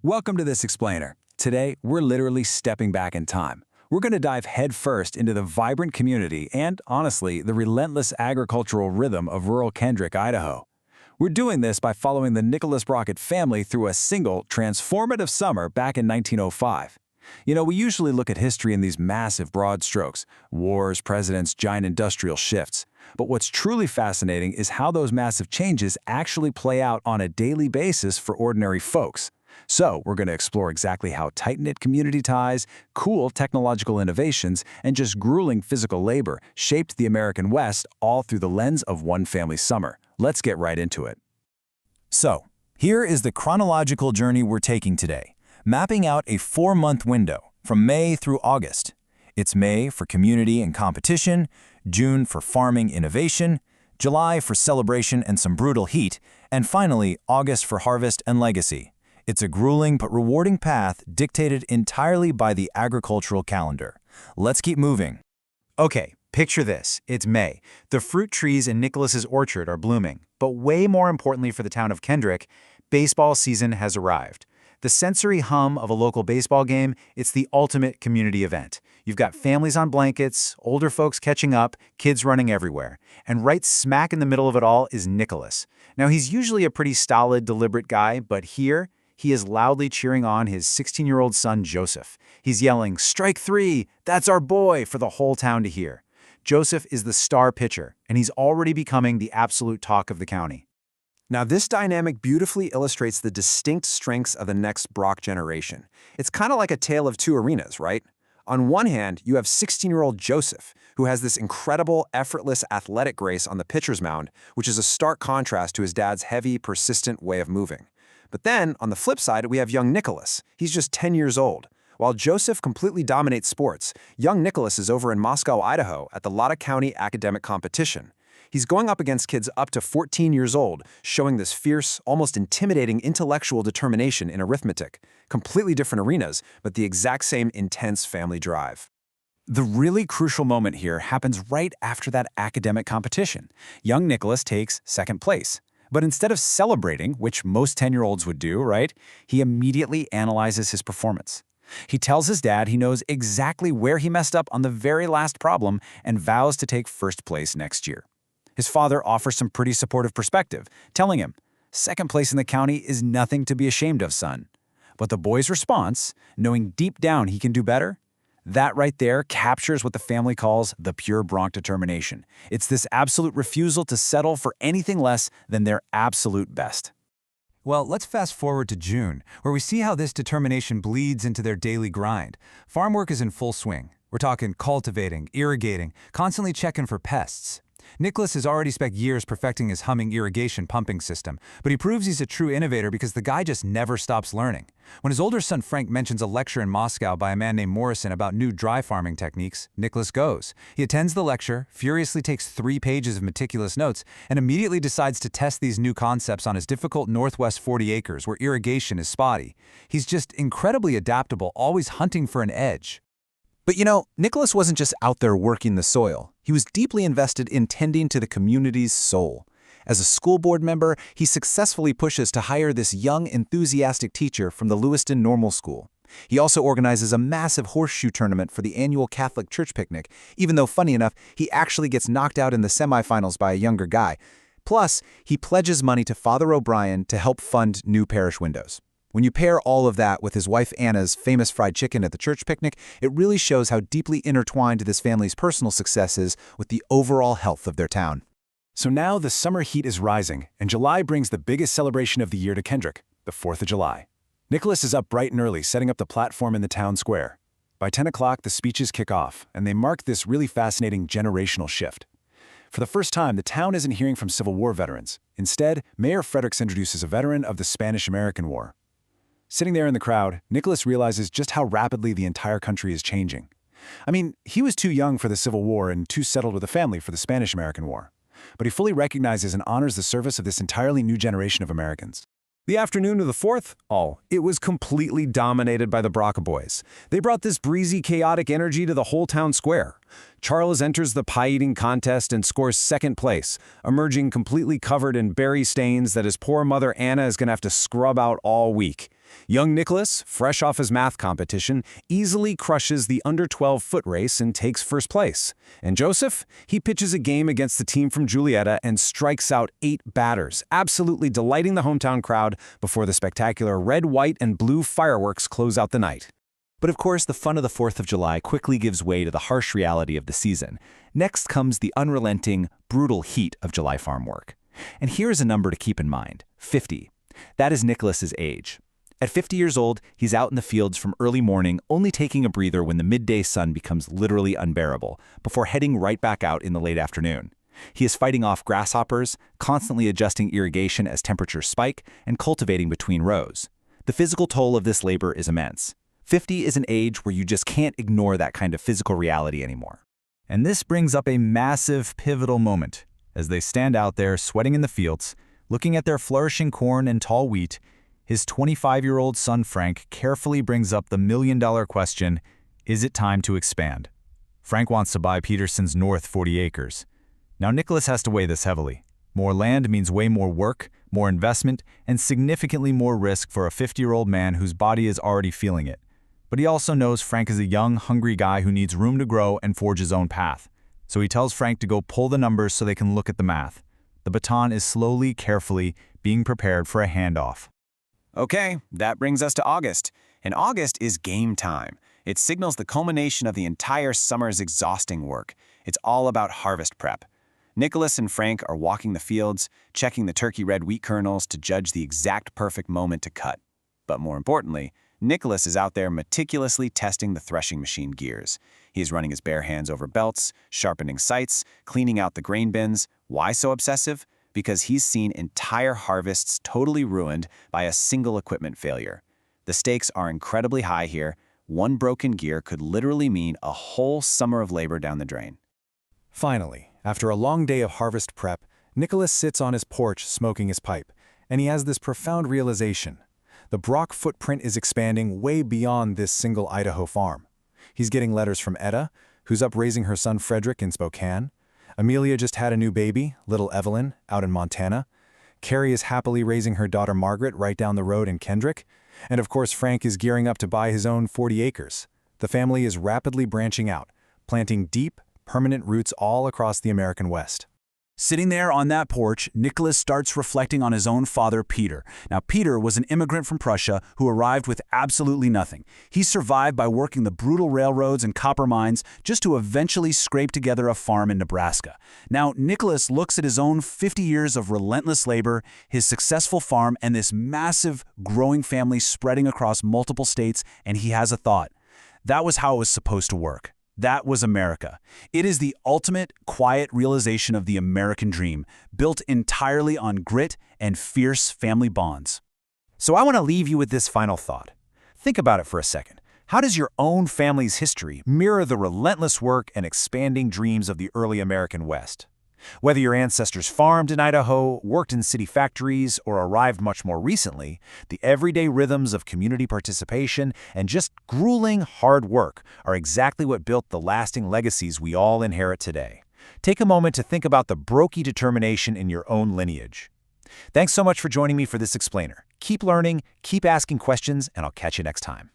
Welcome to this explainer. Today, we're literally stepping back in time. We're going to dive headfirst into the vibrant community and, honestly, the relentless agricultural rhythm of rural Kendrick, Idaho. We're doing this by following the Nicholas Brocke family through a single, transformative summer back in 1905. We usually look at history in these massive, broad strokes: wars, presidents, giant industrial shifts. But what's truly fascinating is how those massive changes actually play out on a daily basis for ordinary folks. So, we're going to explore exactly how tight-knit community ties, cool technological innovations, and just grueling physical labor shaped the American West, all through the lens of one family's summer. Let's get right into it. So, here is the chronological journey we're taking today, mapping out a 4-month window from May through August. It's May for community and competition, June for farming innovation, July for celebration and some brutal heat, and finally August for harvest and legacy. It's a grueling but rewarding path dictated entirely by the agricultural calendar. Let's keep moving. Okay, picture this. It's May. The fruit trees in Nicholas's orchard are blooming. But way more importantly for the town of Kendrick, baseball season has arrived. The sensory hum of a local baseball game, it's the ultimate community event. You've got families on blankets, older folks catching up, kids running everywhere. And right smack in the middle of it all is Nicholas. Now, he's usually a pretty stolid, deliberate guy, but here, he is loudly cheering on his 16-year-old son, Joseph. He's yelling, "Strike three! That's our boy!" for the whole town to hear. Joseph is the star pitcher, and he's already becoming the absolute talk of the county. Now, this dynamic beautifully illustrates the distinct strengths of the next Brocke generation. It's kind of like a tale of two arenas, right? On one hand, you have 16-year-old Joseph, who has this incredible, effortless athletic grace on the pitcher's mound, which is a stark contrast to his dad's heavy, persistent way of moving. But then, on the flip side, we have young Nicholas. He's just 10 years old. While Joseph completely dominates sports, young Nicholas is over in Moscow, Idaho, at the Lotta County academic competition. He's going up against kids up to 14 years old, showing this fierce, almost intimidating intellectual determination in arithmetic. Completely different arenas, but the exact same intense family drive. The really crucial moment here happens right after that academic competition. Young Nicholas takes second place. But instead of celebrating, which most 10-year-olds would do, right, he immediately analyzes his performance. He tells his dad he knows exactly where he messed up on the very last problem and vows to take first place next year. His father offers some pretty supportive perspective, telling him, "Second place in the county is nothing to be ashamed of, son." But the boy's response, knowing deep down he can do better, that right there captures what the family calls the pure Brocke determination. It's this absolute refusal to settle for anything less than their absolute best. Well, let's fast forward to June, where we see how this determination bleeds into their daily grind. Farm work is in full swing. We're talking cultivating, irrigating, constantly checking for pests. Nicholas has already spent years perfecting his humming irrigation pumping system, but he proves he's a true innovator because the guy just never stops learning. When his older son Frank mentions a lecture in Moscow by a man named Morrison about new dry farming techniques, Nicholas goes. He attends the lecture, furiously takes 3 pages of meticulous notes, and immediately decides to test these new concepts on his difficult northwest 40 acres where irrigation is spotty. He's just incredibly adaptable, always hunting for an edge. But Nicholas wasn't just out there working the soil. He was deeply invested in tending to the community's soul. As a school board member, he successfully pushes to hire this young, enthusiastic teacher from the Lewiston Normal School. He also organizes a massive horseshoe tournament for the annual Catholic church picnic, even though, funny enough, he actually gets knocked out in the semifinals by a younger guy. Plus, he pledges money to Father O'Brien to help fund new parish windows. When you pair all of that with his wife Anna's famous fried chicken at the church picnic, it really shows how deeply intertwined this family's personal success is with the overall health of their town. So now the summer heat is rising, and July brings the biggest celebration of the year to Kendrick, the 4th of July. Nicholas is up bright and early, setting up the platform in the town square. By 10 o'clock, the speeches kick off, and they mark this really fascinating generational shift. For the first time, the town isn't hearing from Civil War veterans. Instead, Mayor Fredericks introduces a veteran of the Spanish-American War. Sitting there in the crowd, Nicholas realizes just how rapidly the entire country is changing. I mean, he was too young for the Civil War and too settled with a family for the Spanish-American War. But he fully recognizes and honors the service of this entirely new generation of Americans. The afternoon of the 4th, it was completely dominated by the Brocke boys. They brought this breezy, chaotic energy to the whole town square. Charles enters the pie-eating contest and scores second place, emerging completely covered in berry stains that his poor mother Anna is going to have to scrub out all week. Young Nicholas, fresh off his math competition, easily crushes the under-12 foot race and takes first place. And Joseph, he pitches a game against the team from Julietta and strikes out 8 batters, absolutely delighting the hometown crowd before the spectacular red, white, and blue fireworks close out the night. But of course, the fun of the 4th of July quickly gives way to the harsh reality of the season. Next comes the unrelenting, brutal heat of July farm work. And here's a number to keep in mind: 50. That is Nicholas's age. At 50 years old, he's out in the fields from early morning, only taking a breather when the midday sun becomes literally unbearable, before heading right back out in the late afternoon. He is fighting off grasshoppers, constantly adjusting irrigation as temperatures spike, and cultivating between rows. The physical toll of this labor is immense. 50 is an age where you just can't ignore that kind of physical reality anymore. And this brings up a massive, pivotal moment. As they stand out there sweating in the fields, looking at their flourishing corn and tall wheat, his 25-year-old son Frank carefully brings up the million-dollar question: is it time to expand? Frank wants to buy Peterson's North 40 acres. Now Nicholas has to weigh this heavily. More land means way more work, more investment, and significantly more risk for a 50-year-old man whose body is already feeling it. But he also knows Frank is a young, hungry guy who needs room to grow and forge his own path. So he tells Frank to go pull the numbers so they can look at the math. The baton is slowly, carefully being prepared for a handoff. Okay, that brings us to August. And August is game time. It signals the culmination of the entire summer's exhausting work. It's all about harvest prep. Nicholas and Frank are walking the fields, checking the turkey red wheat kernels to judge the exact perfect moment to cut. But more importantly, Nicholas is out there meticulously testing the threshing machine gears. He is running his bare hands over belts, sharpening sights, cleaning out the grain bins. Why so obsessive? Because he's seen entire harvests totally ruined by a single equipment failure. The stakes are incredibly high here. One broken gear could literally mean a whole summer of labor down the drain. Finally, after a long day of harvest prep, Nicholas sits on his porch smoking his pipe, and he has this profound realization. The Brocke footprint is expanding way beyond this single Idaho farm. He's getting letters from Etta, who's up raising her son Frederick in Spokane. Amelia just had a new baby, little Evelyn, out in Montana. Carrie is happily raising her daughter Margaret right down the road in Kendrick. And of course, Frank is gearing up to buy his own 40 acres. The family is rapidly branching out, planting deep, permanent roots all across the American West. Sitting there on that porch, Nicholas starts reflecting on his own father, Peter. Now, Peter was an immigrant from Prussia who arrived with absolutely nothing. He survived by working the brutal railroads and copper mines just to eventually scrape together a farm in Nebraska. Now, Nicholas looks at his own 50 years of relentless labor, his successful farm, and this massive, growing family spreading across multiple states, and he has a thought. That was how it was supposed to work. That was America. It is the ultimate, quiet realization of the American dream, built entirely on grit and fierce family bonds. So I want to leave you with this final thought. Think about it for a second. How does your own family's history mirror the relentless work and expanding dreams of the early American West? Whether your ancestors farmed in Idaho, worked in city factories, or arrived much more recently, the everyday rhythms of community participation and just grueling hard work are exactly what built the lasting legacies we all inherit today. Take a moment to think about the Brocke determination in your own lineage. Thanks so much for joining me for this explainer. Keep learning, keep asking questions, and I'll catch you next time.